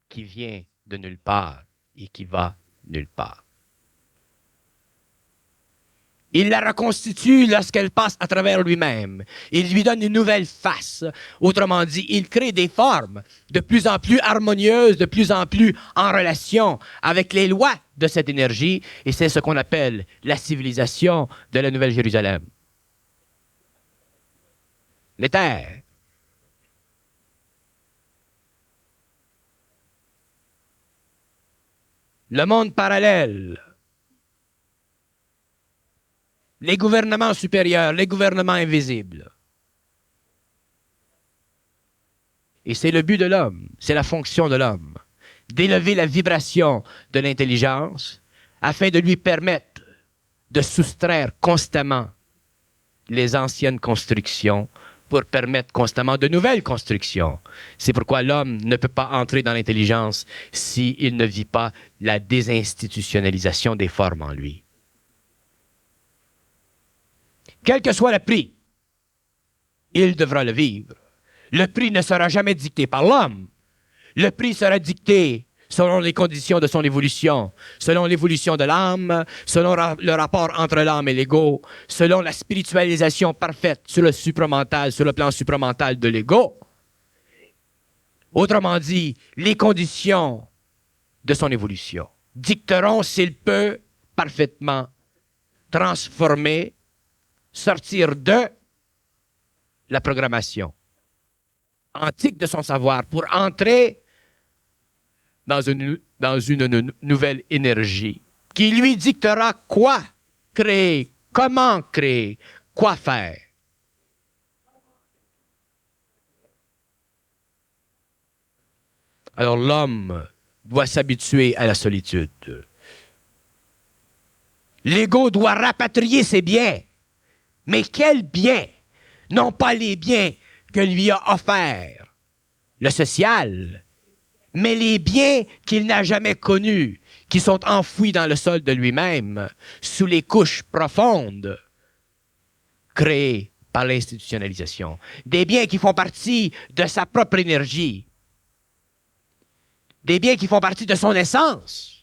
qui vient de nulle part et qui va nulle part. Il la reconstitue lorsqu'elle passe à travers lui-même. Il lui donne une nouvelle face. Autrement dit, il crée des formes de plus en plus harmonieuses, de plus en plus en relation avec les lois de cette énergie. Et c'est ce qu'on appelle la civilisation de la Nouvelle Jérusalem. Les terres. Le monde parallèle. Les gouvernements supérieurs, les gouvernements invisibles. Et c'est le but de l'homme, c'est la fonction de l'homme, d'élever la vibration de l'intelligence afin de lui permettre de soustraire constamment les anciennes constructions pour permettre constamment de nouvelles constructions. C'est pourquoi l'homme ne peut pas entrer dans l'intelligence s'il ne vit pas la désinstitutionnalisation des formes en lui. Quel que soit le prix, il devra le vivre. Le prix ne sera jamais dicté par l'homme. Le prix sera dicté selon les conditions de son évolution, selon l'évolution de l'âme, selon le rapport entre l'âme et l'ego, selon la spiritualisation parfaite sur le supramental, sur le plan supramental de l'ego. Autrement dit, les conditions de son évolution dicteront s'il peut parfaitement transformer, sortir de la programmation antique de son savoir pour entrer dans une nouvelle énergie qui lui dictera quoi créer, comment créer, quoi faire. Alors l'homme doit s'habituer à la solitude. L'ego doit rapatrier ses biens. Mais quels biens? Non pas les biens que lui a offerts le social, mais les biens qu'il n'a jamais connus, qui sont enfouis dans le sol de lui-même, sous les couches profondes créées par l'institutionnalisation. Des biens qui font partie de sa propre énergie. Des biens qui font partie de son essence.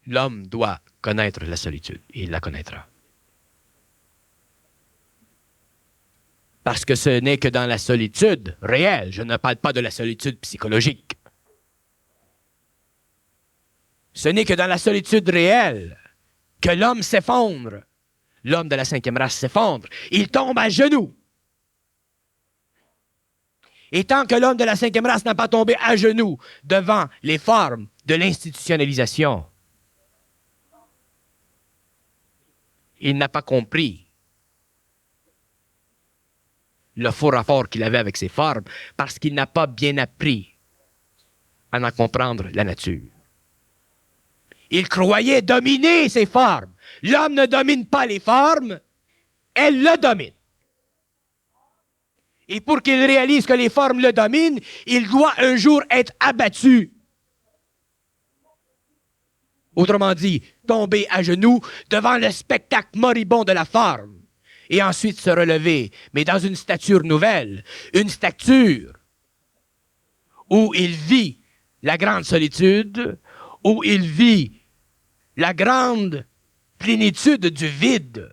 L'homme doit connaître la solitude, et il la connaîtra. Parce que ce n'est que dans la solitude réelle, je ne parle pas de la solitude psychologique. Ce n'est que dans la solitude réelle que l'homme s'effondre. L'homme de la cinquième race s'effondre. Il tombe à genoux. Et tant que l'homme de la cinquième race n'a pas tombé à genoux devant les formes de l'institutionnalisation, il n'a pas compris le faux rapport qu'il avait avec ces formes parce qu'il n'a pas bien appris à en comprendre la nature. Il croyait dominer ces formes. L'homme ne domine pas les formes, elle le domine. Et pour qu'il réalise que les formes le dominent, il doit un jour être abattu. Autrement dit, tomber à genoux devant le spectacle moribond de la forme et ensuite se relever, mais dans une stature nouvelle, une stature où il vit la grande solitude, où il vit la grande plénitude du vide,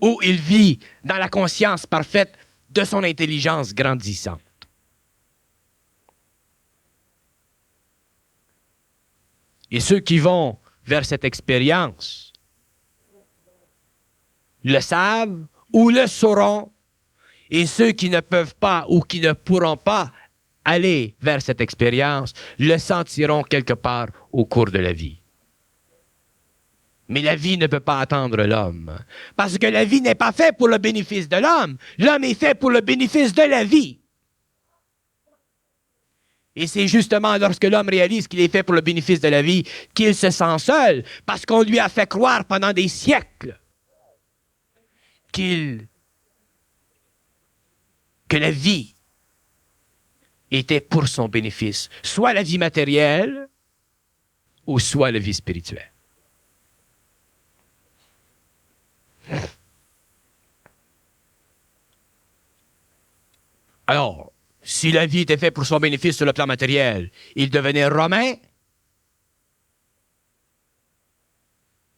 où il vit dans la conscience parfaite de son intelligence grandissante. Et ceux qui vont vers cette expérience le savent ou le sauront, et ceux qui ne peuvent pas ou qui ne pourront pas aller vers cette expérience le sentiront quelque part au cours de la vie. Mais la vie ne peut pas attendre l'homme, parce que la vie n'est pas faite pour le bénéfice de l'homme. L'homme est fait pour le bénéfice de la vie. Et c'est justement lorsque l'homme réalise qu'il est fait pour le bénéfice de la vie qu'il se sent seul, parce qu'on lui a fait croire pendant des siècles que la vie était pour son bénéfice, soit la vie matérielle ou soit la vie spirituelle. Alors, si la vie était faite pour son bénéfice sur le plan matériel, il devenait romain.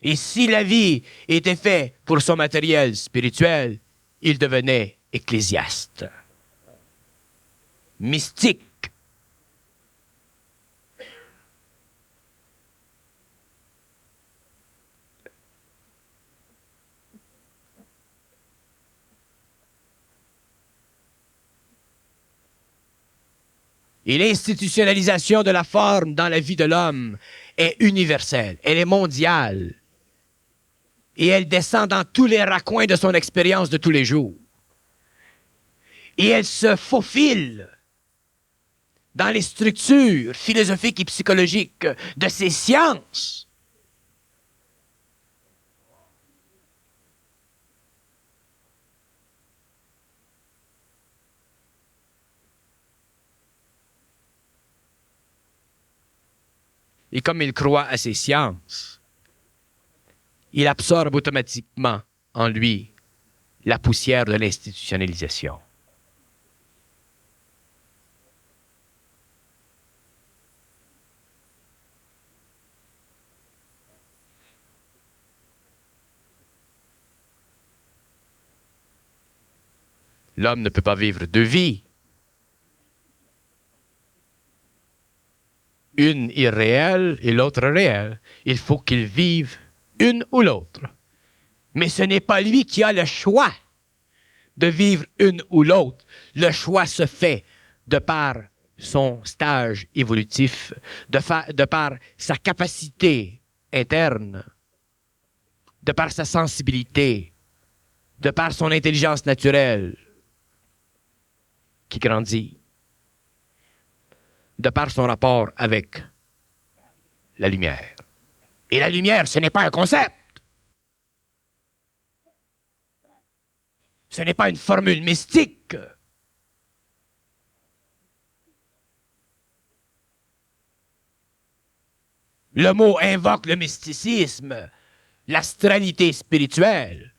Et si la vie était faite pour son matériel spirituel, il devenait ecclésiaste, mystique. Et l'institutionnalisation de la forme dans la vie de l'homme est universelle, elle est mondiale. Et elle descend dans tous les raccoins de son expérience de tous les jours. Et elle se faufile dans les structures philosophiques et psychologiques de ces sciences. Et comme il croit à ces sciences, il absorbe automatiquement en lui la poussière de l'institutionnalisation. L'homme ne peut pas vivre deux vies. Une irréelle et l'autre réelle. Il faut qu'il vive une ou l'autre. Mais ce n'est pas lui qui a le choix de vivre une ou l'autre. Le choix se fait de par son stage évolutif, de par sa capacité interne, de par sa sensibilité, de par son intelligence naturelle qui grandit, de par son rapport avec la lumière. Et la lumière, ce n'est pas un concept. Ce n'est pas une formule mystique. Le mot invoque le mysticisme, l'astralité spirituelle.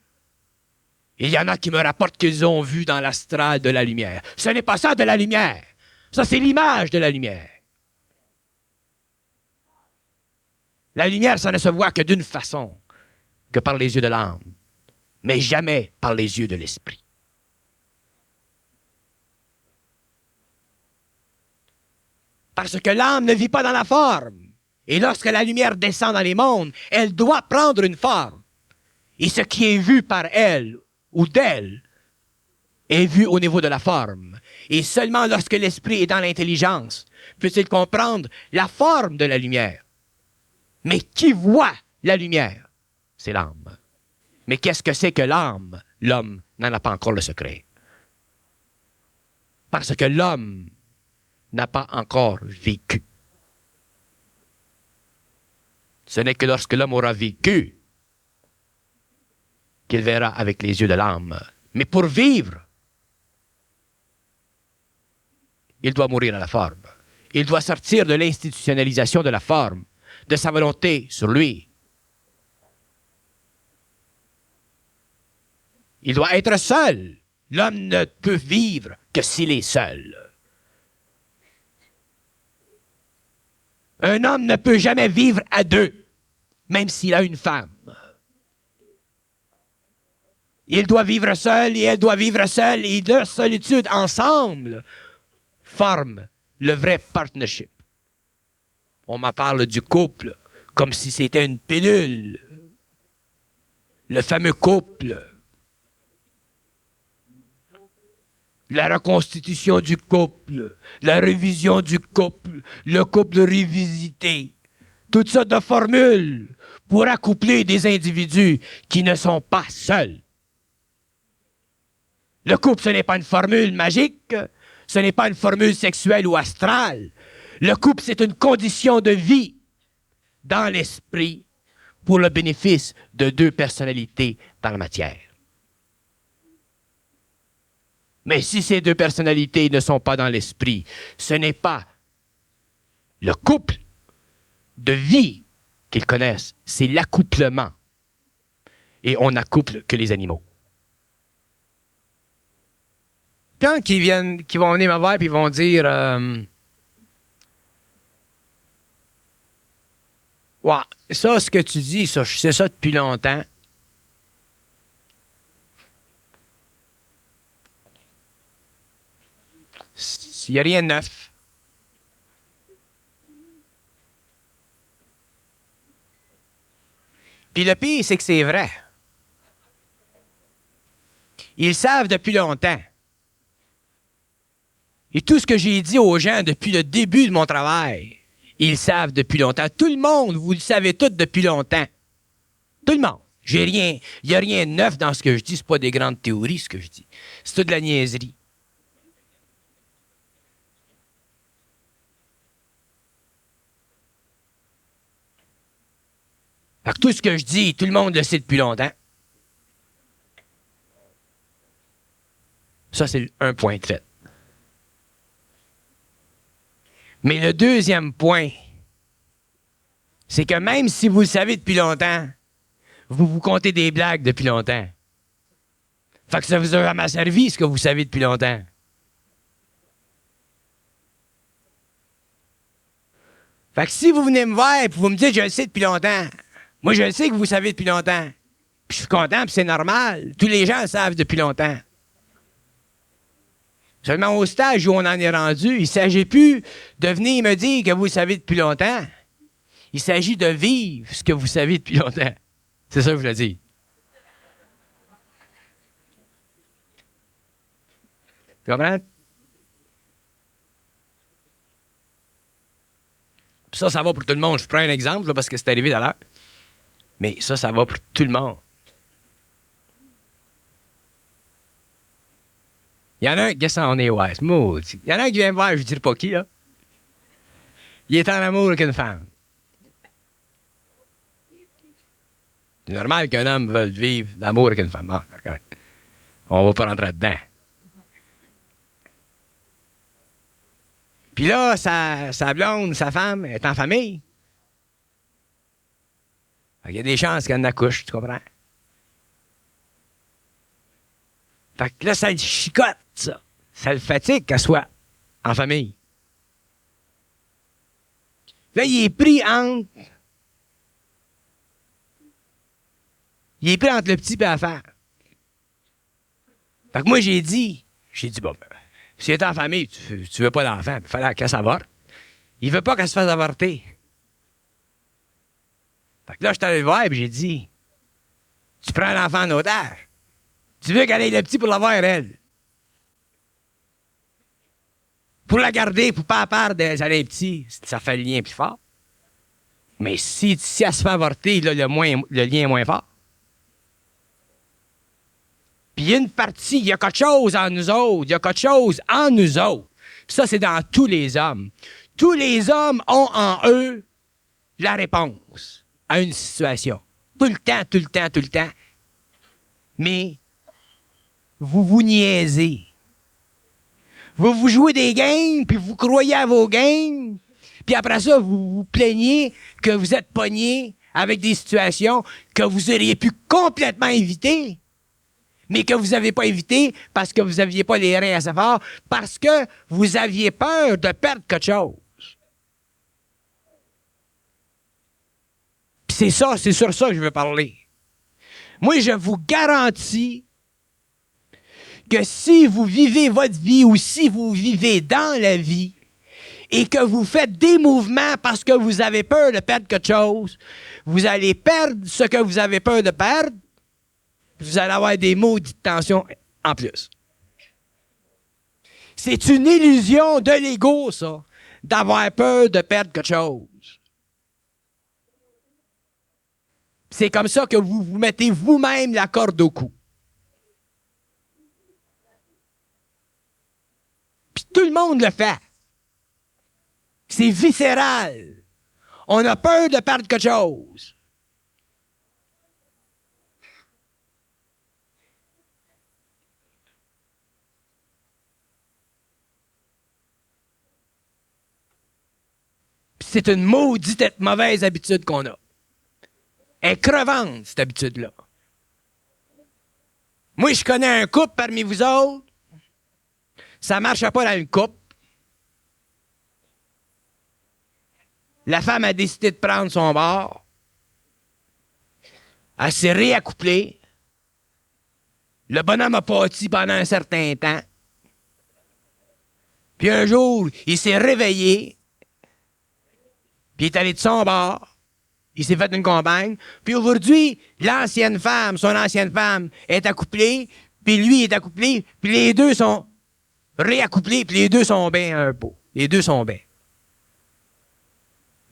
Il y en a qui me rapportent qu'ils ont vu dans l'astral de la lumière. Ce n'est pas ça de la lumière. Ça, c'est l'image de la lumière. La lumière, ça ne se voit que d'une façon, que par les yeux de l'âme, mais jamais par les yeux de l'esprit. Parce que l'âme ne vit pas dans la forme. Et lorsque la lumière descend dans les mondes, elle doit prendre une forme. Et ce qui est vu par elle ou d'elle est vu au niveau de la forme. Et seulement lorsque l'esprit est dans l'intelligence peut-il comprendre la forme de la lumière. Mais qui voit la lumière? C'est l'âme. Mais qu'est-ce que c'est que l'âme? L'homme n'en a pas encore le secret. Parce que l'homme n'a pas encore vécu. Ce n'est que lorsque l'homme aura vécu qu'il verra avec les yeux de l'âme. Mais pour vivre, il doit mourir à la forme. Il doit sortir de l'institutionnalisation de la forme, de sa volonté sur lui. Il doit être seul. L'homme ne peut vivre que s'il est seul. Un homme ne peut jamais vivre à deux, même s'il a une femme. Il doit vivre seul et elle doit vivre seule et leur solitude ensemble forment le vrai partnership. On m'en parle du couple comme si c'était une pilule. Le fameux couple. La reconstitution du couple, la révision du couple, le couple revisité. Toutes sortes de formules pour accoupler des individus qui ne sont pas seuls. Le couple, ce n'est pas une formule magique, ce n'est pas une formule sexuelle ou astrale. Le couple, c'est une condition de vie dans l'esprit pour le bénéfice de deux personnalités dans la matière. Mais si ces deux personnalités ne sont pas dans l'esprit, ce n'est pas le couple de vie qu'ils connaissent, c'est l'accouplement. Et on n'accouple que les animaux. quand qui vont venir me voir et ils vont dire ouais, ça, ce que tu dis, ça, je sais ça depuis longtemps. Il n'y a rien de neuf. Puis le pire, c'est que c'est vrai. Ils le savent depuis longtemps. Et tout ce que j'ai dit aux gens depuis le début de mon travail, ils le savent depuis longtemps. Tout le monde, vous le savez tout depuis longtemps. Tout le monde. Il n'y a rien de neuf dans ce que je dis. C'est pas des grandes théories, ce que je dis. C'est toute de la niaiserie. Fait que tout ce que je dis, tout le monde le sait depuis longtemps. Ça, c'est un point de fait. Mais le deuxième point, c'est que même si vous le savez depuis longtemps, vous vous comptez des blagues depuis longtemps. Fait que ça vous a jamais servi, ce que vous savez depuis longtemps. Fait que si vous venez me voir et vous me dites « je le sais depuis longtemps », moi je le sais que vous savez depuis longtemps. Puis je suis content, puis c'est normal. Tous les gens le savent depuis longtemps. Seulement au stage où on en est rendu, il ne s'agit plus de venir me dire que vous le savez depuis longtemps. Il s'agit de vivre ce que vous savez depuis longtemps. C'est ça que je veux dire. Tu comprends? Ça va pour tout le monde. Je prends un exemple là, parce que c'est arrivé tout à l'heure. Mais ça va pour tout le monde. Il y en a un qui s'en est wise, maudit. Il y en a un qui vient me voir, je ne dirai pas qui, là. Il est en amour avec une femme. C'est normal qu'un homme veuille vivre l'amour avec une femme. Ah, d'accord. On va pas rentrer dedans. Puis là, sa blonde, sa femme, est en famille. Il y a des chances qu'elle accouche, tu comprends? Fait que là, ça le chicote, ça. Ça le fatigue qu'elle soit en famille. Là, il est pris entre le petit et la femme. Fait que moi, j'ai dit, bon, ben, si elle est en famille, tu veux pas d'enfant, il fallait qu'elle s'avorte. Il veut pas qu'elle se fasse avorter. Fait que là, je suis allé le voir et j'ai dit, tu prends l'enfant en otage. Tu veux qu'elle ait le petit pour l'avoir, elle. Pour la garder, pour pas perdre d'aller un petit, ça fait le lien plus fort. Mais si elle se fait avorter, là, le lien est moins fort. Puis il y a une partie, il y a quelque chose en nous autres. Puis ça, c'est dans tous les hommes. Tous les hommes ont en eux la réponse à une situation. Tout le temps. Mais vous vous niaisez. Vous jouez des games, puis vous croyez à vos games, puis après ça, vous vous plaignez que vous êtes pogné avec des situations que vous auriez pu complètement éviter, mais que vous n'avez pas évité parce que vous n'aviez pas les reins assez forts, parce que vous aviez peur de perdre quelque chose. Puis c'est sur ça que je veux parler. Moi, je vous garantis que si vous vivez votre vie ou si vous vivez dans la vie et que vous faites des mouvements parce que vous avez peur de perdre quelque chose, vous allez perdre ce que vous avez peur de perdre, vous allez avoir des maudites tensions en plus. C'est une illusion de l'ego, ça, d'avoir peur de perdre quelque chose. C'est comme ça que vous vous mettez vous-même la corde au cou. Puis tout le monde le fait. C'est viscéral. On a peur de perdre quelque chose. Puis c'est une maudite mauvaise habitude qu'on a. Elle est crevante, cette habitude-là. Moi, je connais un couple parmi vous autres Ça ne marchait pas dans une couple. La femme a décidé de prendre son bord. Elle s'est réaccouplée. Le bonhomme a pâti pendant un certain temps. Puis un jour, il s'est réveillé. Puis il est allé de son bord. Il s'est fait une compagne. Puis aujourd'hui, l'ancienne femme, son ancienne femme, est accouplée. Puis lui est accouplé. Puis les deux sont réaccouplés. Puis les deux sont bien un pot. Les deux sont bien.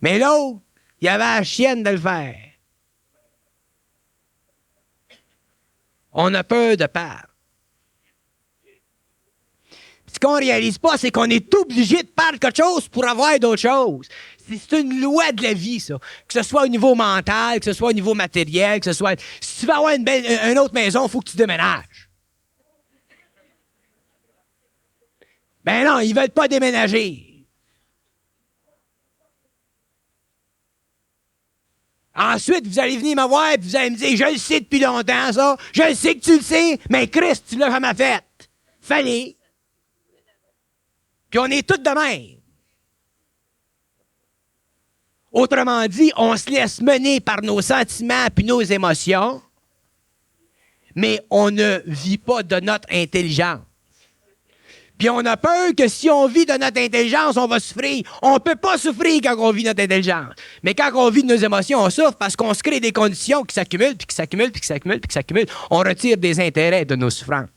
Mais l'autre, il avait la chienne de le faire. On a peur de perdre. Ce qu'on réalise pas, c'est qu'on est obligé de perdre quelque chose pour avoir d'autres choses. C'est une loi de la vie, ça. Que ce soit au niveau mental, que ce soit au niveau matériel, que ce soit... Si tu veux avoir une autre maison, il faut que tu déménages. Ben non, ils veulent pas déménager. Ensuite, vous allez venir me voir et vous allez me dire, je le sais depuis longtemps, ça. Je le sais que tu le sais, mais Christ, tu l'as jamais fait. Fallait. Puis on est tous de même. Autrement dit, on se laisse mener par nos sentiments puis nos émotions, mais on ne vit pas de notre intelligence. Puis on a peur que si on vit de notre intelligence, on va souffrir. On ne peut pas souffrir quand on vit notre intelligence. Mais quand on vit de nos émotions, on souffre parce qu'on se crée des conditions qui s'accumulent, puis qui s'accumulent, puis qui s'accumulent, puis qui s'accumulent. On retire des intérêts de nos souffrances.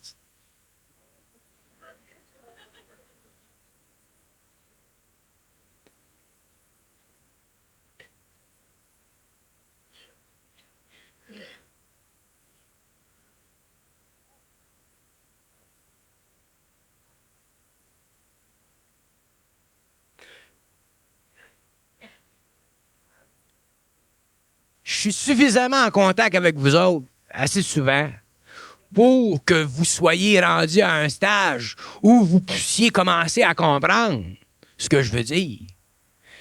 Je suis suffisamment en contact avec vous autres, assez souvent, pour que vous soyez rendus à un stage où vous puissiez commencer à comprendre ce que je veux dire.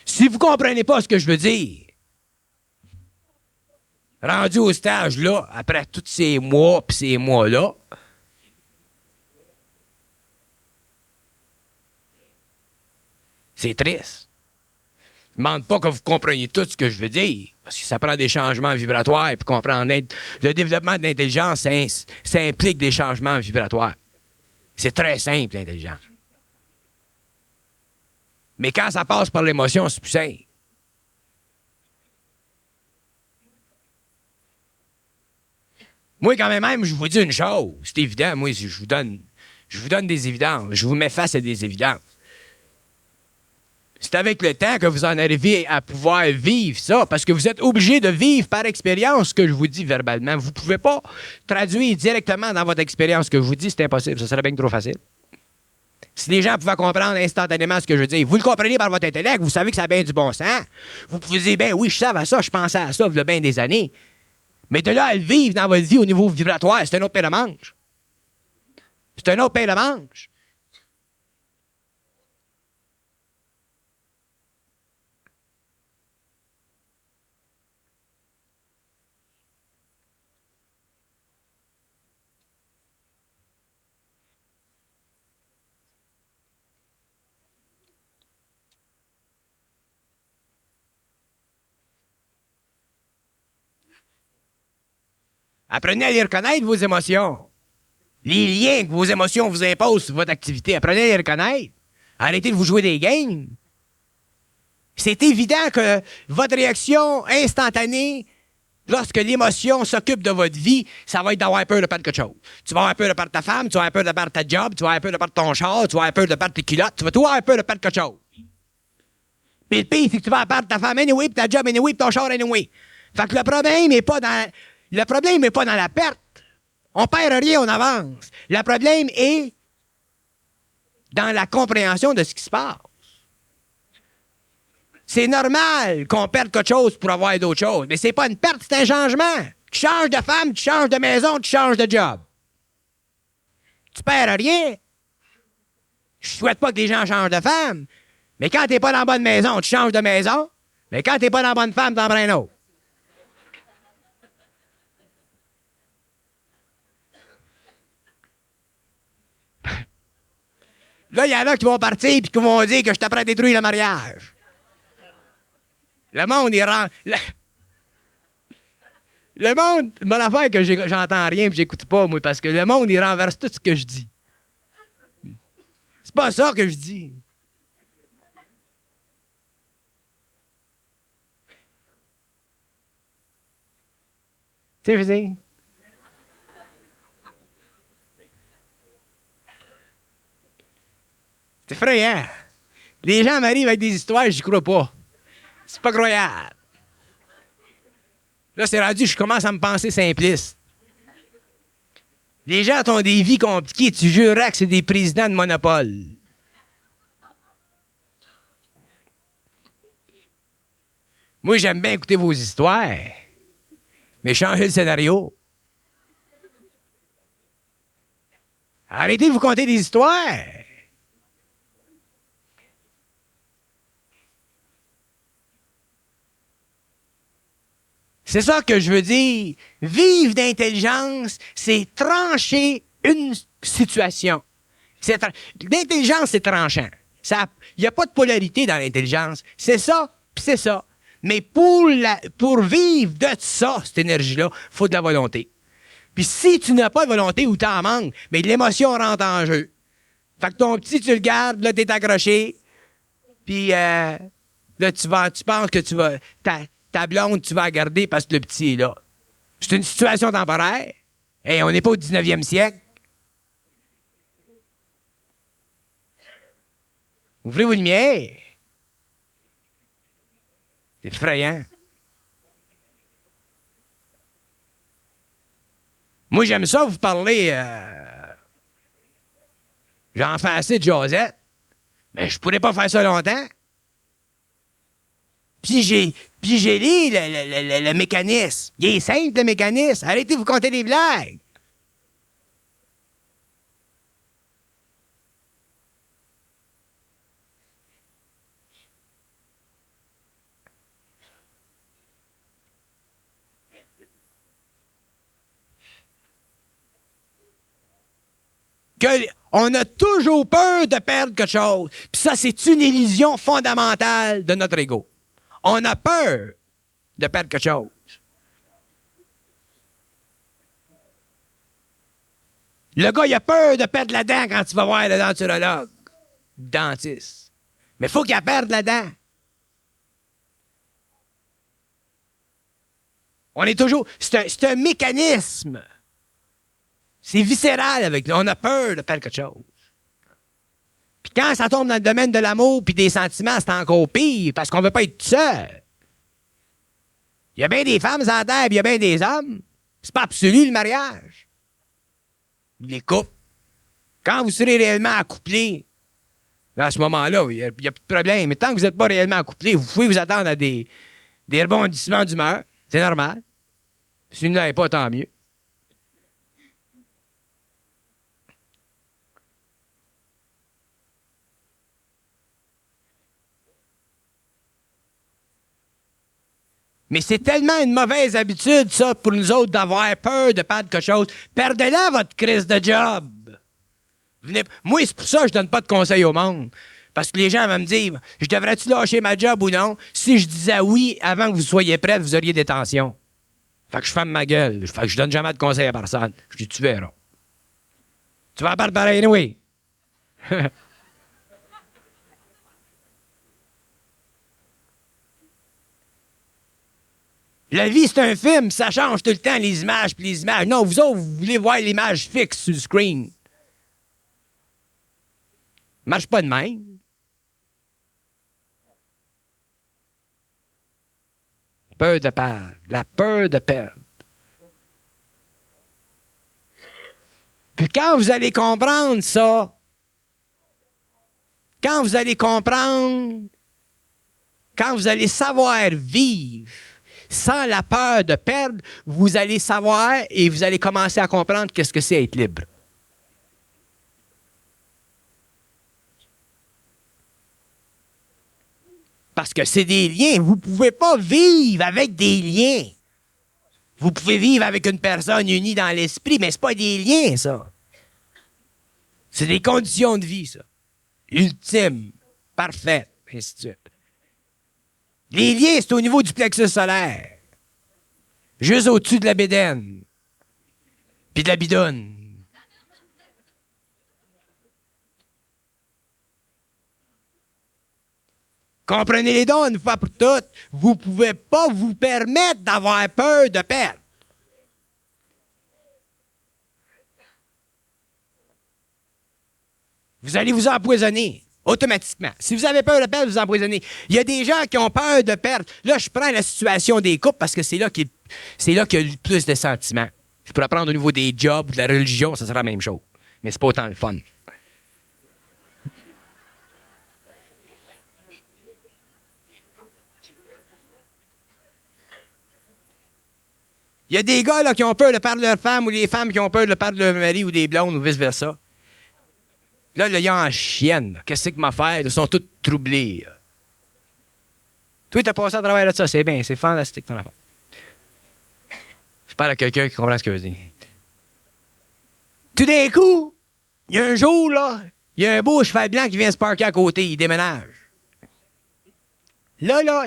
Si vous ne comprenez pas ce que je veux dire, rendu au stage là, après tous ces mois et ces mois-là, c'est triste. Je ne demande pas que vous compreniez tout ce que je veux dire, parce que ça prend des changements vibratoires, puis comprendre le développement de l'intelligence, ça implique des changements vibratoires. C'est très simple, l'intelligence. Mais quand ça passe par l'émotion, c'est plus simple. Moi, quand même, je vous dis une chose, c'est évident, moi, je vous donne des évidences, je vous mets face à des évidences. C'est avec le temps que vous en arrivez à pouvoir vivre ça, parce que vous êtes obligé de vivre par expérience ce que je vous dis verbalement. Vous ne pouvez pas traduire directement dans votre expérience ce que je vous dis, c'est impossible, ça serait bien trop facile. Si les gens pouvaient comprendre instantanément ce que je dis, vous le comprenez par votre intellect, vous savez que ça a bien du bon sens. Vous pouvez dire, ben oui, je savais ça, je pensais à ça, il y a bien des années. Mais de là à le vivre dans votre vie au niveau vibratoire, c'est un autre pain de manche. C'est un autre pain de manche. Apprenez à les reconnaître, vos émotions. Les liens que vos émotions vous imposent sur votre activité, apprenez à les reconnaître. Arrêtez de vous jouer des games. C'est évident que votre réaction instantanée, lorsque l'émotion s'occupe de votre vie, ça va être d'avoir peur de perdre quelque chose. Tu vas avoir peur de perdre ta femme, tu vas avoir peur de perdre ta job, tu vas avoir peur de perdre ton char, tu vas avoir peur de perdre tes culottes, tu vas tout avoir peur de perdre quelque chose. Puis le pire, c'est que tu vas perdre ta femme anyway, puis ta job anyway, puis ton char anyway. Fait que le problème n'est pas dans la perte. On perd rien, on avance. Le problème est dans la compréhension de ce qui se passe. C'est normal qu'on perde quelque chose pour avoir d'autres choses, mais c'est pas une perte, c'est un changement. Tu changes de femme, tu changes de maison, tu changes de job. Tu perds rien. Je souhaite pas que les gens changent de femme, mais quand t'es pas dans la bonne maison, tu changes de maison, mais quand t'es pas dans la bonne femme, t'en prends un autre. Là, il y en a qui vont partir et qui vont dire que je t'apprends à détruire le mariage. Le monde, il rend... Le monde, mon affaire que j'entends rien et j'écoute pas, moi, parce que le monde, il renverse tout ce que je dis. C'est pas ça que je dis. Tu sais, je veux dire... C'est effrayant. Les gens m'arrivent avec des histoires, j'y crois pas. C'est pas croyable. Là, c'est rendu, je commence à me penser simpliste. Les gens ont des vies compliquées, tu jurerais que c'est des présidents de monopole. Moi, j'aime bien écouter vos histoires, mais changez le scénario. Arrêtez de vous conter des histoires. C'est ça que je veux dire. Vivre d'intelligence, c'est trancher une situation. L'intelligence, c'est tranchant. Il n'y a pas de polarité dans l'intelligence. C'est ça, puis c'est ça. Mais pour vivre de ça, cette énergie-là, il faut de la volonté. Puis si tu n'as pas de volonté ou t'en manques, mais l'émotion rentre en jeu. Fait que ton petit, tu le gardes, là, t'es accroché. Puis là, tu penses que tu vas... Ta blonde, tu vas la garder parce que le petit est là. C'est une situation temporaire. Et on n'est pas au 19e siècle. Ouvrez vos lumières. C'est effrayant. Moi, j'aime ça vous parler. J'en fais assez de Josette. Mais je pourrais pas faire ça longtemps. Puis j'ai lu le mécanisme. Il est simple, le mécanisme. Arrêtez de vous compter des blagues. On a toujours peur de perdre quelque chose. Puis ça, c'est une illusion fondamentale de notre ego. On a peur de perdre quelque chose. Le gars, il a peur de perdre la dent quand tu vas voir le denturologue, le dentiste. Mais il faut qu'il perde la dent. On est toujours... C'est un mécanisme. C'est viscéral avec nous. On a peur de perdre quelque chose. Puis quand ça tombe dans le domaine de l'amour puis des sentiments, c'est encore pire parce qu'on veut pas être tout seul. Il y a bien des femmes sur la terre, puis il y a bien des hommes. C'est pas absolu, le mariage. Les couples. Quand vous serez réellement accouplés, à ce moment-là, il n'y a plus de problème. Mais tant que vous n'êtes pas réellement accouplés, vous pouvez vous attendre à des rebondissements d'humeur. C'est normal. Si vous ne l'avez pas, tant mieux. Mais c'est tellement une mauvaise habitude, ça, pour nous autres, d'avoir peur de perdre quelque chose. Perdez-la, votre crise de job. Moi, c'est pour ça que je donne pas de conseils au monde. Parce que les gens vont me dire, je devrais-tu lâcher ma job ou non? Si je disais oui, avant que vous soyez prêts, vous auriez des tensions. Fait que je ferme ma gueule. Fait que je donne jamais de conseils à personne. Je dis, tu verras. Tu vas en parler pareil, oui. La vie, c'est un film, ça change tout le temps, les images puis les images. Non, vous autres, vous voulez voir l'image fixe sur le screen. Marche pas de même. Peur de perdre. La peur de perdre. Puis quand vous allez comprendre ça, quand vous allez comprendre, quand vous allez savoir vivre sans la peur de perdre, vous allez savoir et vous allez commencer à comprendre qu'est-ce que c'est être libre. Parce que c'est des liens. Vous ne pouvez pas vivre avec des liens. Vous pouvez vivre avec une personne unie dans l'esprit, mais ce n'est pas des liens, ça. C'est des conditions de vie, ça. ultime, parfaite, et ainsi de suite. Les liens, c'est au niveau du plexus solaire. Juste au-dessus de la bédaine. Puis de la bidoune. Comprenez-les donc une fois pour toutes. Vous ne pouvez pas vous permettre d'avoir peur de perdre. Vous allez vous empoisonner automatiquement. Si vous avez peur de perdre, vous empoisonnez. Il y a des gens qui ont peur de perdre. Là, je prends la situation des couples parce que c'est là qu'il y a le plus de sentiments. Je pourrais prendre au niveau des jobs ou de la religion, ça sera la même chose. Mais c'est pas autant le fun. Il y a des gars là, qui ont peur de perdre leur femme ou les femmes qui ont peur de perdre leur mari ou des blondes ou vice-versa. Là, il y a en chienne. Qu'est-ce que m'a fait? Ils sont tous troublés. Toi, t'as passé à travers de ça. C'est bien, c'est fantastique ton affaire. Je parle à quelqu'un qui comprend ce que je dis. Tout d'un coup, il y a un jour, là, il y a un beau cheval blanc qui vient se parquer à côté. Il déménage. Là,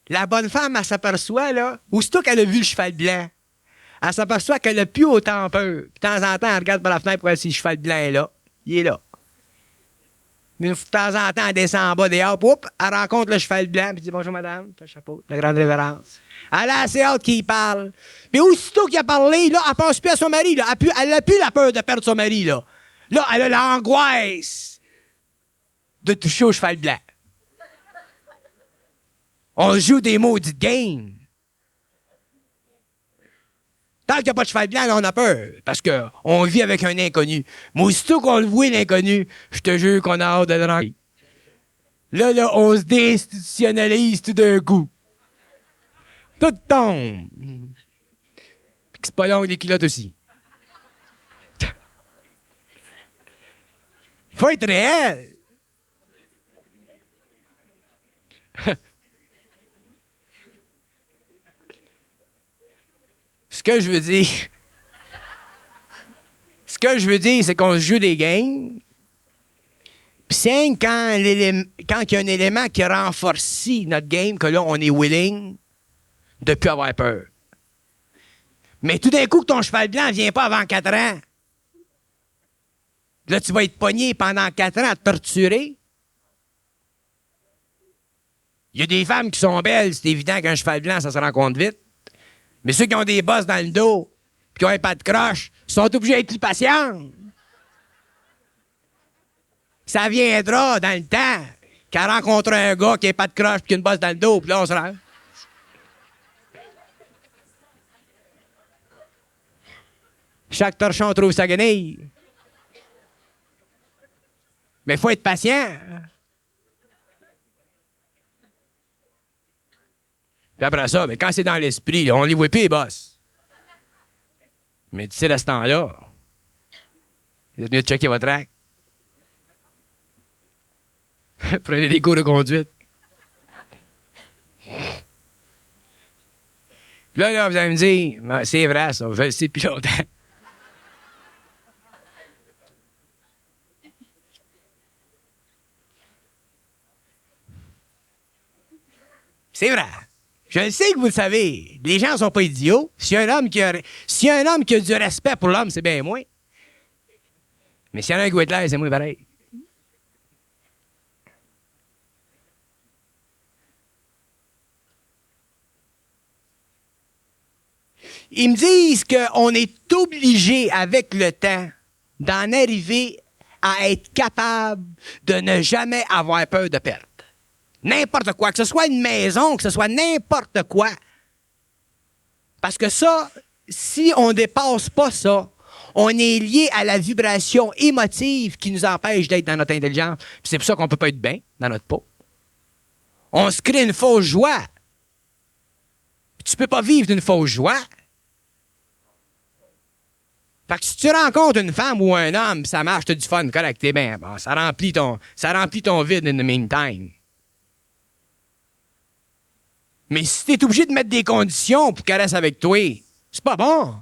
la bonne femme, elle s'aperçoit, là, aussitôt qu'elle a vu le cheval blanc, elle s'aperçoit qu'elle n'a plus autant peur. Puis de temps en temps, elle regarde par la fenêtre pour voir si le cheval blanc est là. Il est là. Mais de temps en temps, elle descend en bas des arbres, oups, elle rencontre le cheval blanc, puis dit bonjour madame, le chapeau, la grande révérence. Elle a assez hâte qu'il parle. Puis aussitôt qu'il a parlé, là, elle pense plus à son mari, là. Elle n'a plus la peur de perdre son mari, là. Là, elle a l'angoisse de toucher au cheval blanc. On joue des maudites games. Tant qu'il n'y a pas de cheval blanc, là, on a peur. Parce qu'on vit avec un inconnu. Mais aussitôt qu'on le voit, l'inconnu, je te jure qu'on a hâte de le rencontrer. Là, on se déinstitutionnalise tout d'un coup. Tout tombe. Puis c'est pas long, les culottes aussi. Faut être réel. Ce que je veux dire, c'est qu'on se joue des games. Puis c'est quand il y a un élément qui renforce notre game, que là, on est willing de ne plus avoir peur. Mais tout d'un coup, que ton cheval blanc ne vient pas avant 4 ans, là, tu vas être pogné pendant 4 ans à te torturer. Il y a des femmes qui sont belles, c'est évident qu'un cheval blanc, ça se rencontre vite. Mais ceux qui ont des bosses dans le dos, puis qui ont un pas de croche, sont obligés d'être plus patients. Ça viendra dans le temps qu'elle rencontre un gars qui n'a pas de croche puis qui a une bosse dans le dos, puis là, on se rend. Chaque torchon trouve sa guenille. Mais il faut être patient. Puis après ça, mais quand c'est dans l'esprit, on les voit plus, les boss. Mais tu sais, à ce temps-là, vous êtes mieux de checker votre acte. Prenez des cours de conduite. Là, vous allez me dire, c'est vrai ça, je le sais depuis longtemps. C'est vrai. Je le sais que vous le savez. Les gens ne sont pas idiots. S'il y a un homme qui a du respect pour l'homme, c'est bien moins. Mais s'il y en a un qui va être là, c'est moins pareil. Ils me disent qu'on est obligé, avec le temps, d'en arriver à être capable de ne jamais avoir peur de perdre. N'importe quoi, que ce soit une maison, que ce soit n'importe quoi. Parce que ça, si on ne dépasse pas ça, on est lié à la vibration émotive qui nous empêche d'être dans notre intelligence. Puis c'est pour ça qu'on ne peut pas être bien dans notre peau. On se crée une fausse joie. Puis tu ne peux pas vivre d'une fausse joie. Fait que si tu rencontres une femme ou un homme, ça marche, tu as du fun, correct, t'es bien. Bon, ça remplit ton vide in the meantime. Mais si t'es obligé de mettre des conditions pour qu'elle reste avec toi, c'est pas bon.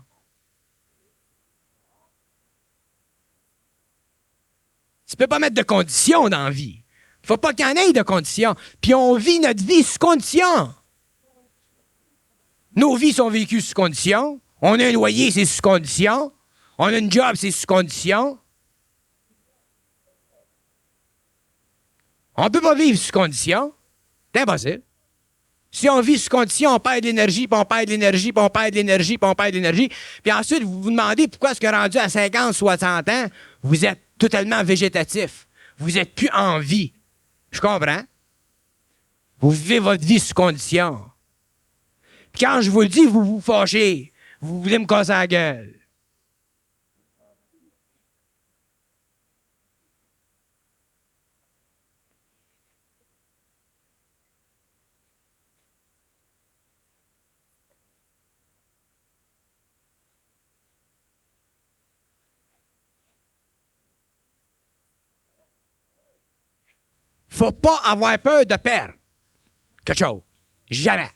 Tu peux pas mettre de conditions dans la vie. Faut pas qu'il y en ait de conditions. Puis on vit notre vie sous conditions. Nos vies sont vécues sous conditions. On a un loyer, c'est sous conditions. On a une job, c'est sous conditions. On peut pas vivre sous conditions. C'est impossible. Si on vit sous conditions, on perd de l'énergie, puis on perd de l'énergie, puis on perd de l'énergie, puis on perd de l'énergie. Puis ensuite, vous vous demandez pourquoi est-ce que rendu à 50, 60 ans, vous êtes totalement végétatif. Vous n'êtes plus en vie. Je comprends. Vous vivez votre vie sous conditions. Puis quand je vous le dis, vous vous fâchez. Vous voulez me casser la gueule. Faut pas avoir peur de perdre quelque chose. Jamais.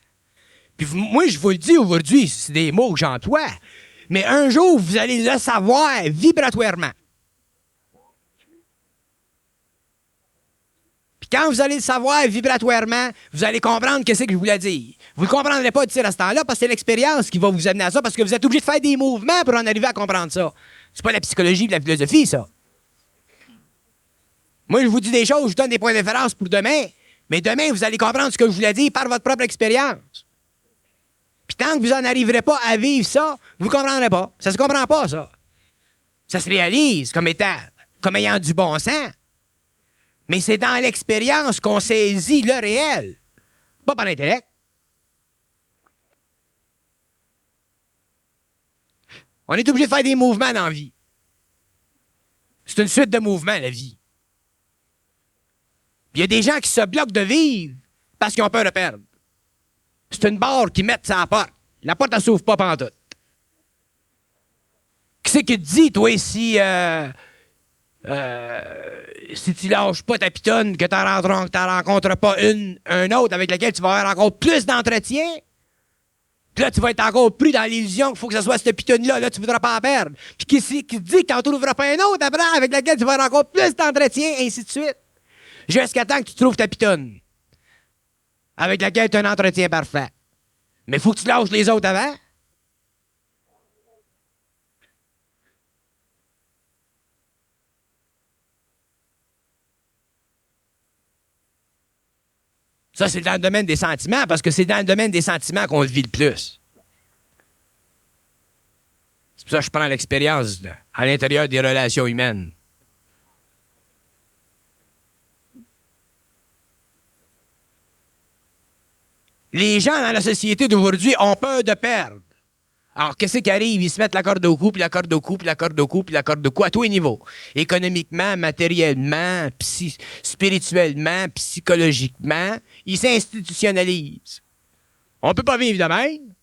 Puis moi, je vous le dis aujourd'hui, c'est des mots que j'emploie, mais un jour, vous allez le savoir vibratoirement. Puis quand vous allez le savoir vibratoirement, vous allez comprendre ce que je voulais dire. Vous ne le comprendrez pas d'ici à ce temps-là parce que c'est l'expérience qui va vous amener à ça, parce que vous êtes obligé de faire des mouvements pour en arriver à comprendre ça. C'est pas la psychologie et la philosophie, ça. Moi, je vous dis des choses, je vous donne des points de référence pour demain, mais demain, vous allez comprendre ce que je voulais dire par votre propre expérience. Puis tant que vous n'en arriverez pas à vivre ça, vous ne comprendrez pas. Ça se comprend pas, ça. Ça se réalise comme ayant du bon sens. Mais c'est dans l'expérience qu'on saisit le réel, pas par l'intellect. On est obligé de faire des mouvements dans la vie. C'est une suite de mouvements, la vie. Il y a des gens qui se bloquent de vivre parce qu'ils ont peur de perdre. C'est une barre qu'ils mettent sur la porte. La porte, elle s'ouvre pas pantoute. Qui c'est qui te dit, toi, si tu lâches pas ta pitonne, que tu n'en rencontres pas un autre avec lequel tu vas avoir encore plus d'entretien? Puis là, tu vas être encore plus dans l'illusion qu'il faut que ce soit cette pitonne-là. Là, tu ne voudras pas en perdre. Puis qui te dit que tu n'en trouveras pas un autre après avec lequel tu vas avoir encore plus d'entretien, et ainsi de suite. Jusqu'à temps que tu trouves ta pitonne avec laquelle tu as un entretien parfait. Mais il faut que tu lâches les autres avant. Ça, c'est dans le domaine des sentiments, parce que c'est dans le domaine des sentiments qu'on le vit le plus. C'est pour ça que je prends l'expérience à l'intérieur des relations humaines. Les gens dans la société d'aujourd'hui ont peur de perdre. Alors, qu'est-ce qui arrive? Ils se mettent la corde au cou, puis la corde au cou, puis la corde au cou, puis la corde au cou, à tous les niveaux. Économiquement, matériellement, spirituellement, psychologiquement, ils s'institutionnalisent. On ne peut pas vivre de même.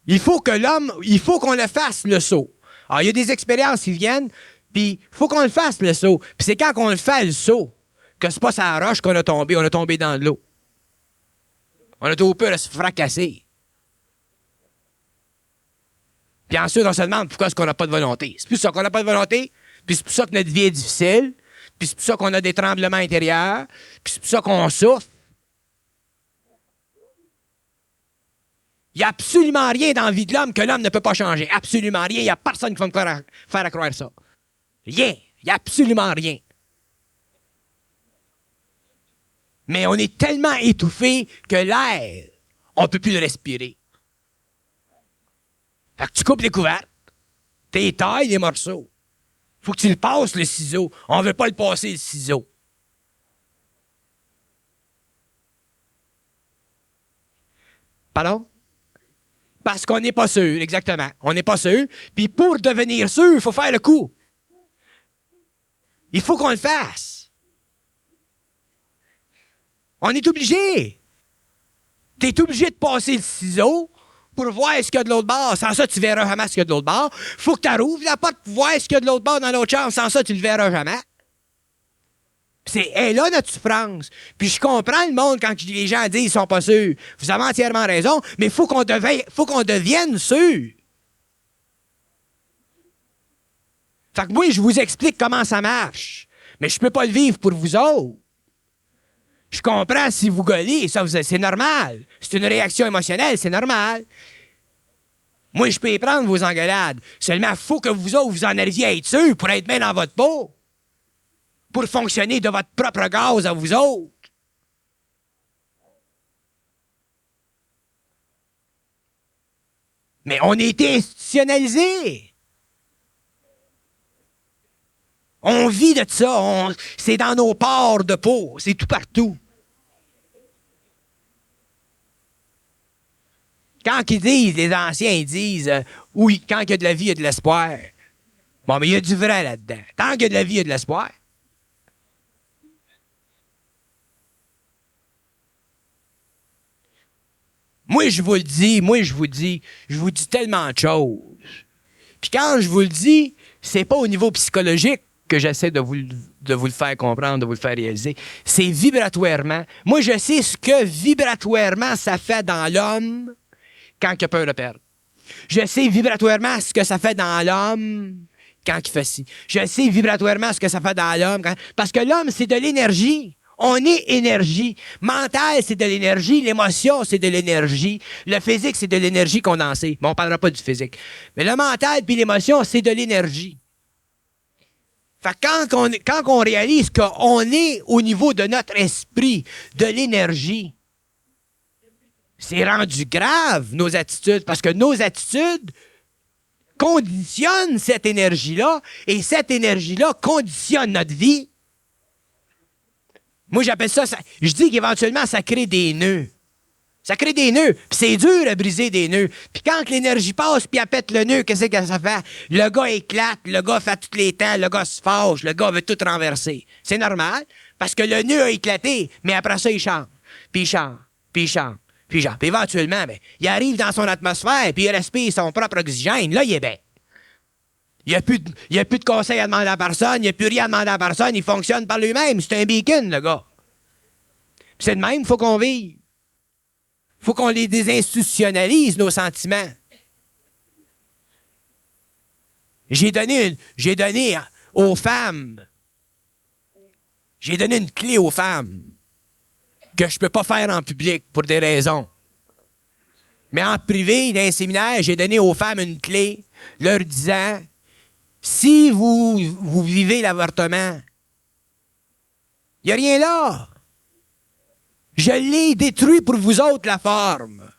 Il faut qu'on le fasse, le saut. Alors, il y a des expériences qui viennent, puis il faut qu'on le fasse, le saut. Puis c'est quand qu'on le fait, le saut, que c'est pas sa roche qu'on a tombé dans l'eau. On a trop peur de se fracasser. Puis ensuite, on se demande pourquoi est-ce qu'on n'a pas de volonté. C'est plus ça qu'on n'a pas de volonté, puis c'est pour ça que notre vie est difficile, puis c'est pour ça qu'on a des tremblements intérieurs, puis c'est pour ça qu'on souffre. Il n'y a absolument rien dans la vie de l'homme que l'homme ne peut pas changer. Absolument rien. Il n'y a personne qui va me faire croire ça. Rien. Il n'y a absolument rien. Mais on est tellement étouffé que l'air, on ne peut plus le respirer. Fait que tu coupes les couvertes, tu tailles les morceaux. Faut que tu le passes, le ciseau. On ne veut pas le passer, le ciseau. Pardon? Parce qu'on n'est pas sûr, exactement. On n'est pas sûr. Puis pour devenir sûr, il faut faire le coup. Il faut qu'on le fasse. On est obligé. Tu es obligé de passer le ciseau pour voir ce qu'il y a de l'autre bord. Sans ça, tu verras jamais ce qu'il y a de l'autre bord. Faut que tu rouvres la porte pour voir ce qu'il y a de l'autre bord dans l'autre chambre. Sans ça, tu le verras jamais. C'est là notre souffrance. Puis je comprends le monde quand les gens disent qu'ils sont pas sûrs. Vous avez entièrement raison, mais faut qu'on devienne sûrs. Fait que moi, je vous explique comment ça marche. Mais je peux pas le vivre pour vous autres. Je comprends si vous gueulez, ça, c'est normal. C'est une réaction émotionnelle, c'est normal. Moi, je peux y prendre vos engueulades. Seulement, il faut que vous autres, vous en arriviez à être sûrs pour être bien dans votre peau. Pour fonctionner de votre propre gaz à vous autres. Mais on est institutionnalisé. On vit de ça. C'est dans nos pores de peau. C'est tout partout. Quand ils disent, les anciens, ils disent, oui, quand il y a de la vie, il y a de l'espoir. Bon, mais il y a du vrai là-dedans. Tant qu'il y a de la vie, il y a de l'espoir. Moi, je vous dis tellement de choses. Puis quand je vous le dis, c'est pas au niveau psychologique que j'essaie de vous le faire comprendre, de vous le faire réaliser. C'est vibratoirement. Moi, je sais ce que vibratoirement ça fait dans l'homme quand il a peur de perdre. Je sais vibratoirement ce que ça fait dans l'homme quand il fait ci. Je sais vibratoirement ce que ça fait dans l'homme. Parce que l'homme, c'est de l'énergie. On est énergie. Mental, c'est de l'énergie. L'émotion, c'est de l'énergie. Le physique, c'est de l'énergie condensée. Bon, on ne parlera pas du physique. Mais le mental puis l'émotion, c'est de l'énergie. Fait que quand on réalise qu'on est au niveau de notre esprit, de l'énergie, c'est rendu grave, nos attitudes, parce que nos attitudes conditionnent cette énergie-là, et cette énergie-là conditionne notre vie. Moi, j'appelle ça, je dis qu'éventuellement, ça crée des nœuds. Ça crée des nœuds, puis c'est dur à briser des nœuds. Puis quand l'énergie passe, puis elle pète le nœud, qu'est-ce que ça fait? Le gars éclate, le gars fait tous les temps, le gars se fâche, le gars veut tout renverser. C'est normal, parce que le nœud a éclaté, mais après ça, il chante, puis il chante, puis il chante. Puis éventuellement, ben, il arrive dans son atmosphère, puis il respire son propre oxygène. Là, il est bien. Il n'y a plus de conseils à demander à personne, il n'y a plus rien à demander à personne, il fonctionne par lui-même. C'est un beacon, le gars. Puis c'est de même, il faut qu'on vive. Il faut qu'on les désinstitutionnalise, nos sentiments. J'ai donné aux femmes, j'ai donné une clé aux femmes que je ne peux pas faire en public pour des raisons. Mais en privé, dans un séminaire, j'ai donné aux femmes une clé, leur disant, si vous vivez l'avortement, il n'y a rien là. Je l'ai détruit pour vous autres, la forme.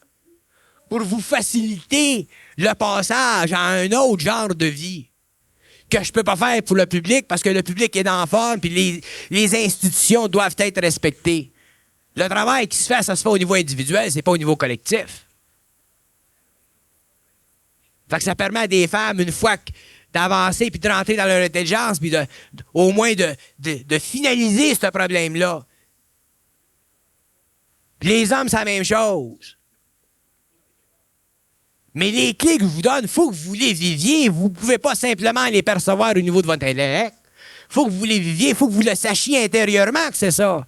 Pour vous faciliter le passage à un autre genre de vie. Que je ne peux pas faire pour le public parce que le public est dans la forme puis les institutions doivent être respectées. Le travail qui se fait, ça se fait au niveau individuel, c'est pas au niveau collectif. Fait que ça permet à des femmes, une fois d'avancer puis de rentrer dans leur intelligence puis au moins de finaliser ce problème-là. Puis les hommes, c'est la même chose. Mais les clés que je vous donne, il faut que vous les viviez. Vous ne pouvez pas simplement les percevoir au niveau de votre intellect. Il faut que vous les viviez, il faut que vous le sachiez intérieurement que c'est ça.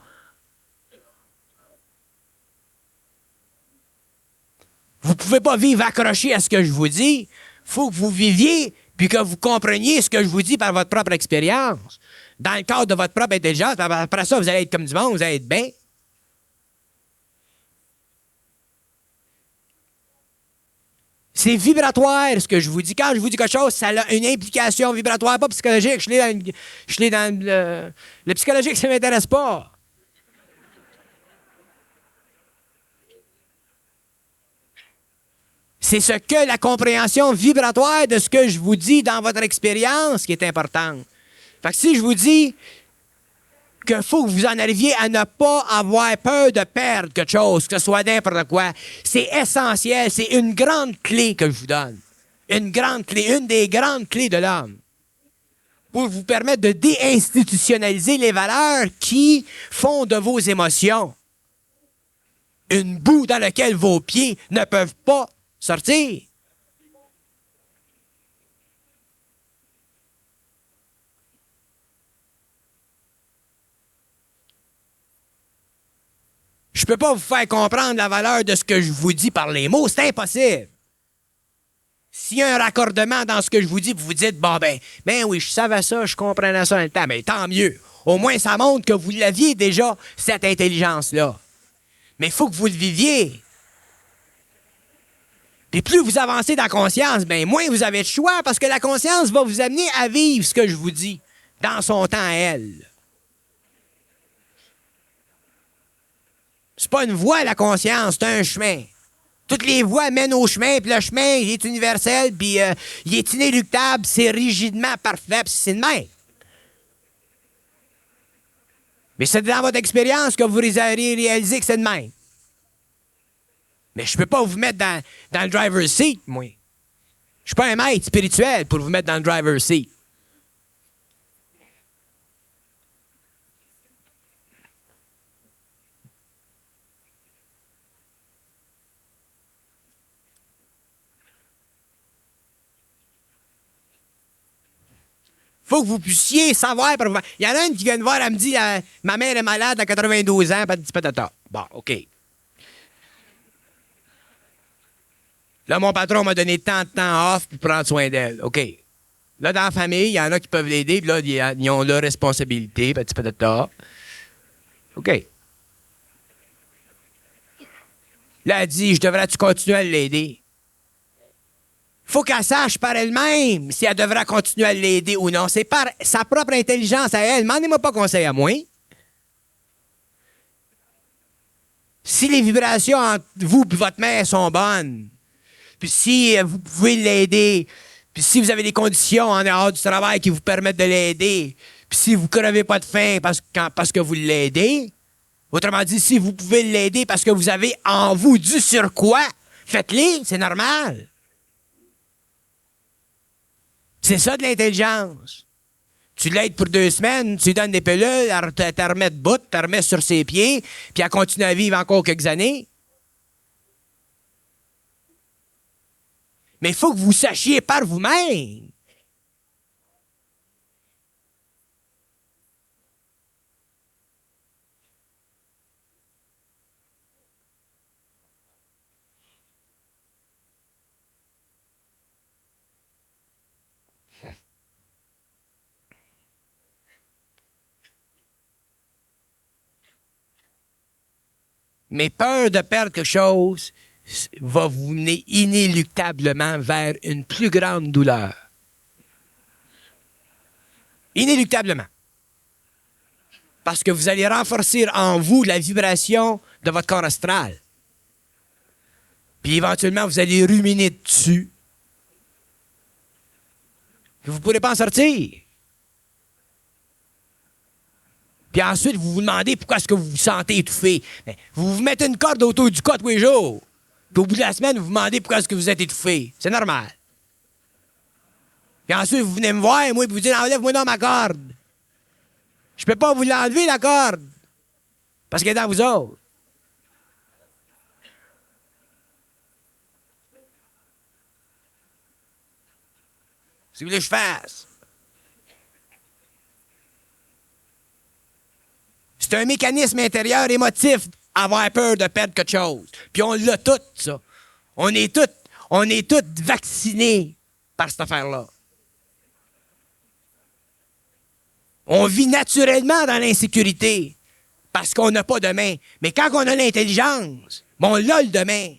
Vous ne pouvez pas vivre accroché à ce que je vous dis. Il faut que vous viviez puis que vous compreniez ce que je vous dis par votre propre expérience. Dans le cadre de votre propre intelligence, après ça, vous allez être comme du monde, vous allez être bien. C'est vibratoire, ce que je vous dis. Quand je vous dis quelque chose, ça a une implication vibratoire, pas psychologique. Je l'ai dans le psychologique, ça ne m'intéresse pas. C'est ce que la compréhension vibratoire de ce que je vous dis dans votre expérience qui est importante. Fait que si je vous dis qu'il faut que vous en arriviez à ne pas avoir peur de perdre quelque chose, que ce soit n'importe quoi, c'est essentiel, c'est une grande clé que je vous donne. Une grande clé, une des grandes clés de l'homme. Pour vous permettre de déinstitutionnaliser les valeurs qui font de vos émotions une boue dans laquelle vos pieds ne peuvent pas sortir. Je ne peux pas vous faire comprendre la valeur de ce que je vous dis par les mots. C'est impossible. S'il y a un raccordement dans ce que je vous dis, vous vous dites, bon, ben oui, je savais ça, je comprenais ça dans le temps, mais tant mieux. Au moins, ça montre que vous l'aviez déjà, cette intelligence-là. Mais il faut que vous le viviez. Puis plus vous avancez dans la conscience, ben moins vous avez de choix, parce que la conscience va vous amener à vivre ce que je vous dis, dans son temps à elle. C'est pas une voie, la conscience, c'est un chemin. Toutes les voies mènent au chemin, puis le chemin, il est universel, puis il est inéluctable, c'est rigidement parfait, puis c'est de même. Mais c'est dans votre expérience que vous allez réaliser que c'est de même. Mais je peux pas vous mettre dans le driver's seat, moi. Je suis pas un maître spirituel pour vous mettre dans le driver's seat. Faut que vous puissiez savoir. Il y en a une qui vient me voir, elle me dit ma mère est malade à 92 ans, patata. Bon, OK. Là, mon patron m'a donné tant de temps off pour prendre soin d'elle. OK. Là, dans la famille, il y en a qui peuvent l'aider, puis là, ils ont leur responsabilité, patata. OK. Là, elle dit, je devrais-tu continuer à l'aider? Faut qu'elle sache par elle-même si elle devra continuer à l'aider ou non. C'est par sa propre intelligence à elle. Demandez-moi pas conseil à moi. Si les vibrations entre vous et votre mère sont bonnes, puis si vous pouvez l'aider, puis si vous avez des conditions en dehors du travail qui vous permettent de l'aider, puis si vous ne crevez pas de faim parce que vous l'aidez, autrement dit, si vous pouvez l'aider parce que vous avez en vous du surcroît, faites-le, c'est normal. C'est ça de l'intelligence. Tu l'aides pour 2 semaines, tu lui donnes des pilules, elle te remet debout, te remet sur ses pieds, puis elle continue à vivre encore quelques années. Mais il faut que vous sachiez par vous-même. Mais peur de perdre quelque chose va vous mener inéluctablement vers une plus grande douleur. Inéluctablement. Parce que vous allez renforcer en vous la vibration de votre corps astral. Puis éventuellement, vous allez ruminer dessus. Puis vous ne pourrez pas en sortir. Puis ensuite, vous vous demandez pourquoi est-ce que vous vous sentez étouffé. Bien, vous vous mettez une corde autour du cou tous les jours. Puis au bout de la semaine, vous vous demandez pourquoi est-ce que vous êtes étouffé. C'est normal. Puis ensuite, vous venez me voir, moi, puis vous dites, enlève-moi dans ma corde. Je peux pas vous l'enlever, la corde. Parce qu'elle est dans vous autres. Si vous voulez que je fasse. C'est un mécanisme intérieur émotif, avoir peur de perdre quelque chose. Puis on l'a tout, ça. On est tous vaccinés par cette affaire-là. On vit naturellement dans l'insécurité parce qu'on n'a pas de main. Mais quand on a l'intelligence, on l'a le demain.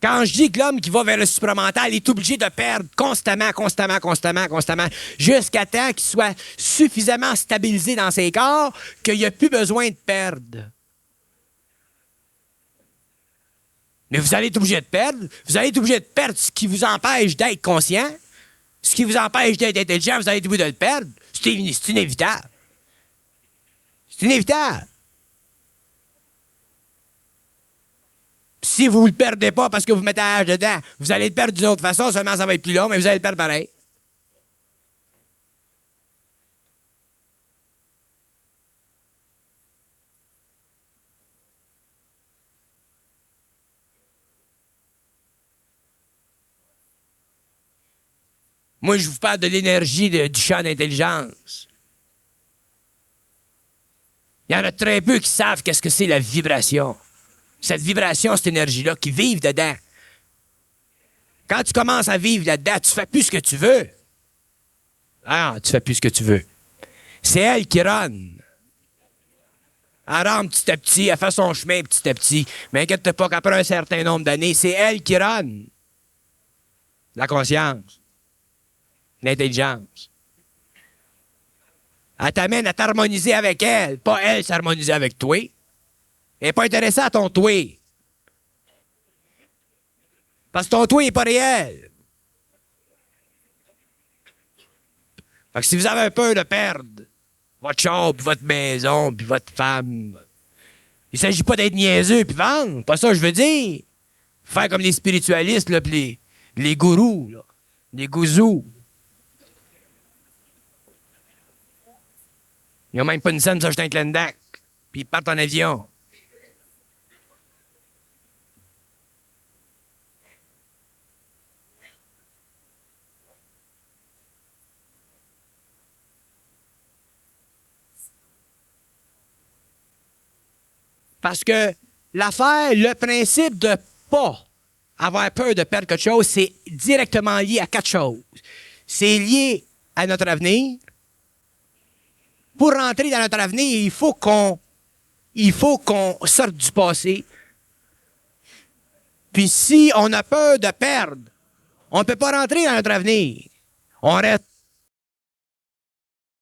Quand je dis que l'homme qui va vers le supramental est obligé de perdre constamment, jusqu'à temps qu'il soit suffisamment stabilisé dans ses corps qu'il n'y a plus besoin de perdre. Mais vous allez être obligé de perdre. Vous allez être obligé de perdre ce qui vous empêche d'être conscient. Ce qui vous empêche d'être intelligent, vous allez être obligé de le perdre. C'est inévitable. C'est inévitable. Si vous ne le perdez pas parce que vous mettez la hache dedans, vous allez le perdre d'une autre façon, seulement ça va être plus long, mais vous allez le perdre pareil. Moi, je vous parle de l'énergie du champ d'intelligence. Il y en a très peu qui savent qu'est-ce que c'est la vibration. Cette vibration, cette énergie-là, qui vivent dedans. Quand tu commences à vivre là-dedans, tu fais plus ce que tu veux. Ah, tu fais plus ce que tu veux. C'est elle qui run. Elle rentre petit à petit, elle fait son chemin petit à petit. Mais inquiète-toi pas qu'après un certain nombre d'années, c'est elle qui run. La conscience. L'intelligence. Elle t'amène à t'harmoniser avec elle, pas elle s'harmoniser avec toi. Elle n'est pas intéressée à ton toi. Parce que ton toi n'est pas réel. Fait que si vous avez peur de perdre votre char, puis votre maison, puis votre femme, il s'agit pas d'être niaiseux puis vendre. Pas ça que je veux dire. Faire comme les spiritualistes, là, puis les gourous, là, les gouzous. Ils n'ont même pas une scène de s'acheter un Clendac. Puis ils partent en avion. Parce que l'affaire, le principe de pas avoir peur de perdre quelque chose, c'est directement lié à quatre choses. C'est lié à notre avenir. Pour rentrer dans notre avenir, il faut qu'on sorte du passé. Puis si on a peur de perdre, on ne peut pas rentrer dans notre avenir. On reste